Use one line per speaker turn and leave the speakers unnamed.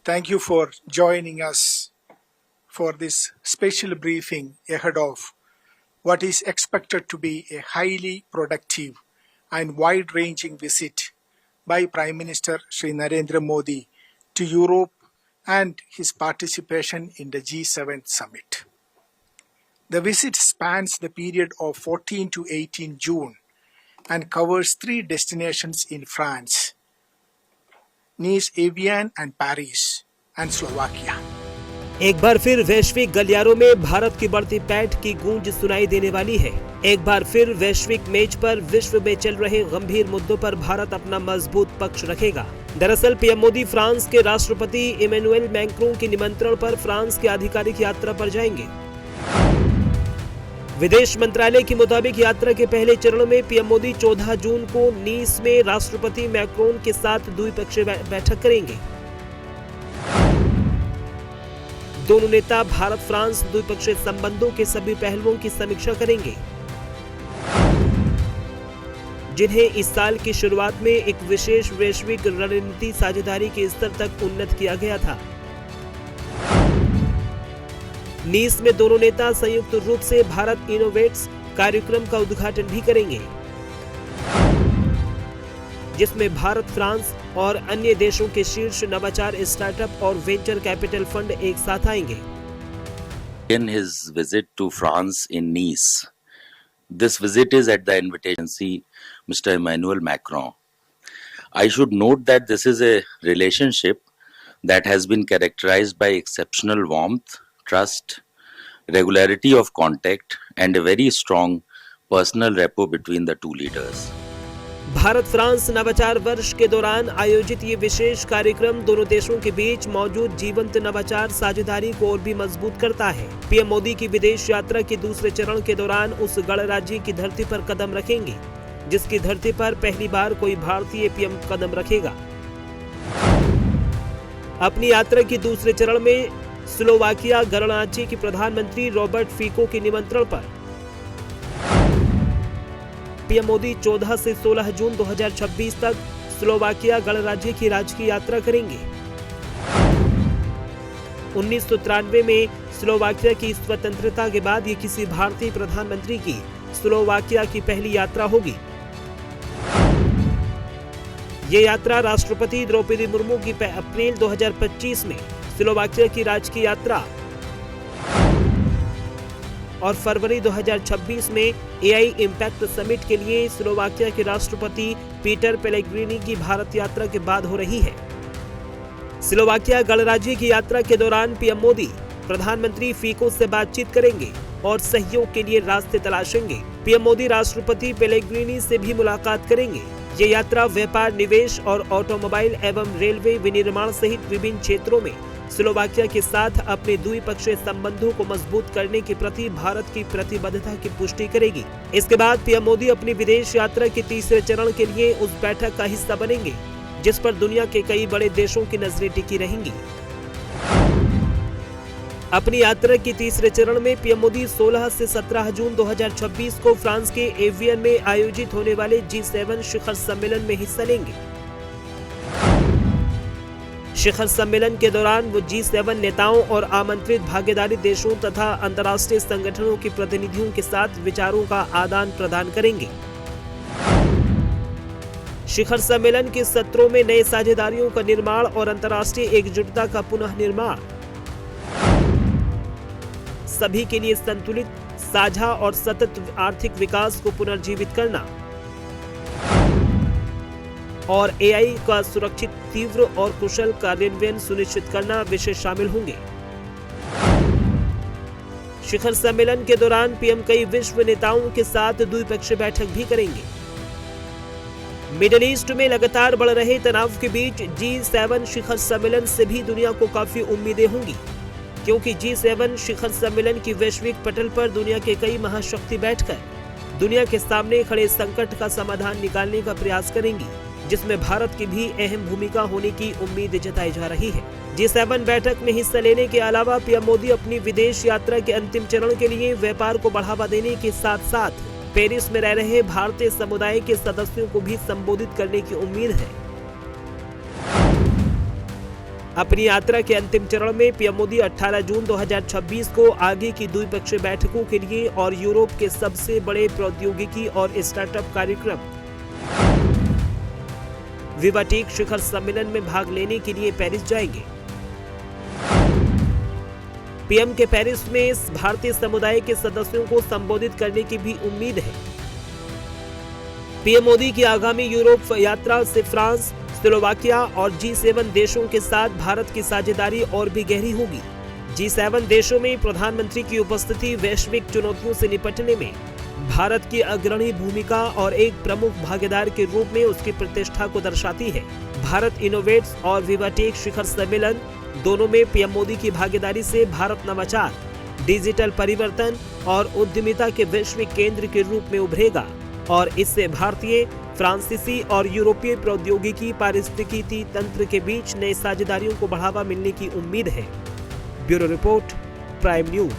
Thank you for joining us for this special briefing ahead of what is expected to be a highly productive and wide-ranging visit by Prime Minister Shri Narendra Modi to Europe and his participation in the G7 summit. The visit spans the period of 14 to 18 June and covers 3 destinations in France: Nice, Evian and Paris and Slovakia.
एक बार फिर वैश्विक गलियारों में भारत की बढ़ती पैठ की गूंज सुनाई देने वाली है। एक बार फिर वैश्विक मेज पर विश्व में चल रहे गंभीर मुद्दों पर भारत अपना मजबूत पक्ष रखेगा। दरअसल पीएम मोदी फ्रांस के राष्ट्रपति इमैनुएल मैक्रों के निमंत्रण पर फ्रांस की आधिकारिक यात्रा पर जाएंगे। विदेश मंत्रालय के मुताबिक यात्रा के पहले चरण में पीएम मोदी 14 जून को नीस में राष्ट्रपति मैक्रोन के साथ द्विपक्षीय बैठक करेंगे। दोनों नेता भारत फ्रांस द्विपक्षीय संबंधों के सभी पहलुओं की समीक्षा करेंगे, जिन्हें इस साल की शुरुआत में एक विशेष वैश्विक रणनीति साझेदारी के स्तर तक उन्नत किया गया था। नीस में दोनों नेता संयुक्त रूप से भारत इनोवेट्स कार्यक्रम का उद्घाटन भी करेंगे, जिसमें भारत, फ्रांस और अन्य देशों के शीर्ष नवाचार, स्टार्टअप और वेंचर कैपिटल फंड एक साथ आएंगे।
In his visit to France in Nice, this visit is at the invitation of Mr. Emmanuel Macron. I should note that this is a relationship that has been characterized by exceptional warmth, trust, regularity of contact, and a very strong personal rapport between the two leaders.
Bharat France नवाचार वर्ष के दौरान आयोजित ये विशेष कार्यक्रम दोनों देशों के बीच मौजूद जीवंत नवाचार साझेदारी को और भी मजबूत करता है। पीएम मोदी की विदेश यात्रा के दूसरे चरण के दौरान उस गणराज्य की धरती पर कदम रखेंगे, जिसकी धरती पर पहली बार कोई भारतीय पीएम कदम रखेगा। अपनी यात्रा के दूसरे चरण में स्लोवाकिया गणराज्य के प्रधानमंत्री रॉबर्ट फीको के निमंत्रण पर पीएम मोदी 14 से 16 जून 2026 तक स्लोवाकिया गणराज्य की राजकीय यात्रा करेंगे। 1993 में स्लोवाकिया की स्वतंत्रता के बाद ये किसी भारतीय प्रधानमंत्री की स्लोवाकिया की पहली यात्रा होगी। ये यात्रा राष्ट्रपति द्रौपदी मुर्मू की अप्रैल 2025 में स्लोवाकिया की राजकीय यात्रा और फरवरी 2026 में एआई इम्पैक्ट समिट के लिए स्लोवाकिया के राष्ट्रपति पीटर पेलेग्रिनी की भारत यात्रा के बाद हो रही है। स्लोवाकिया गणराज्य की यात्रा के दौरान पीएम मोदी प्रधानमंत्री फीको से बातचीत करेंगे और सहयोग के लिए रास्ते तलाशेंगे। पीएम मोदी राष्ट्रपति पेलेग्रिनी से भी मुलाकात करेंगे। ये यात्रा व्यापार, निवेश और ऑटोमोबाइल एवं रेलवे विनिर्माण सहित विभिन्न क्षेत्रों में स्लोवाकिया के साथ अपने द्विपक्षीय संबंधों को मजबूत करने के प्रति भारत की प्रतिबद्धता की पुष्टि करेगी। इसके बाद पीएम मोदी अपनी विदेश यात्रा के तीसरे चरण के लिए उस बैठक का हिस्सा बनेंगे, जिस पर दुनिया के कई बड़े देशों की नजरें टिकी रहेंगी। अपनी यात्रा के तीसरे चरण में पीएम मोदी 16 से 17 जून 2026 को फ्रांस के एवियन में आयोजित होने वाले G7 शिखर सम्मेलन में हिस्सा लेंगे। शिखर सम्मेलन के दौरान वो G7 नेताओं और आमंत्रित भागीदारी देशों तथा अंतर्राष्ट्रीय संगठनों के प्रतिनिधियों के साथ विचारों का आदान प्रदान करेंगे। शिखर सम्मेलन के सत्रों में नए साझेदारियों का निर्माण और अंतर्राष्ट्रीय एकजुटता का पुनः निर्माण, सभी के लिए संतुलित, साझा और सतत आर्थिक विकास को पुनर्जीवित करना और एआई का सुरक्षित, तीव्र और कुशल कार्यान्वयन सुनिश्चित करना विषय शामिल होंगे। शिखर सम्मेलन के दौरान पीएम कई विश्व नेताओं के साथ द्विपक्षीय बैठक भी करेंगे। मिडिल ईस्ट में लगातार बढ़ रहे तनाव के बीच G7 शिखर सम्मेलन से भी दुनिया को काफी उम्मीदें होंगी, क्योंकि G7 शिखर सम्मेलन की वैश्विक पटल पर दुनिया के कई महाशक्ति बैठकर दुनिया के सामने खड़े संकट का समाधान निकालने का प्रयास करेंगी, जिसमें भारत की भी अहम भूमिका होने की उम्मीद जताई जा रही है। G7 बैठक में हिस्सा लेने के अलावा पीएम मोदी अपनी विदेश यात्रा के अंतिम चरण के लिए व्यापार को बढ़ावा देने के साथ साथ पेरिस में रह रहे भारतीय समुदाय के सदस्यों को भी संबोधित करने की उम्मीद है। अपनी यात्रा के अंतिम चरण में पीएम मोदी 18 जून 2026 को आगे की द्विपक्षीय बैठकों के लिए और यूरोप के सबसे बड़े प्रौद्योगिकी और स्टार्टअप कार्यक्रम विवाटेक शिखर सम्मेलन में भाग लेने के लिए पेरिस जाएंगे। पीएम के पेरिस में भारतीय समुदाय के सदस्यों को संबोधित करने की भी उम्मीद है। पीएम मोदी की आगामी यूरोप यात्रा से फ्रांस, स्लोवाकिया और G7 देशों के साथ भारत की साझेदारी और भी गहरी होगी। G7 देशों में प्रधानमंत्री की उपस्थिति वैश्विक चुनौतियों से निपटने में भारत की अग्रणी भूमिका और एक प्रमुख भागीदार के रूप में उसकी प्रतिष्ठा को दर्शाती है। भारत इनोवेट्स और विवाटेक शिखर सम्मेलन दोनों में पीएम मोदी की भागीदारी से भारत नवाचार, डिजिटल परिवर्तन और उद्यमिता के वैश्विक केंद्र के रूप में उभरेगा और इससे भारतीय, फ्रांसीसी और यूरोपीय प्रौद्योगिकी पारिस्थितिकी तंत्र के बीच नई साझेदारियों को बढ़ावा मिलने की उम्मीद है। Bureau report, prime news.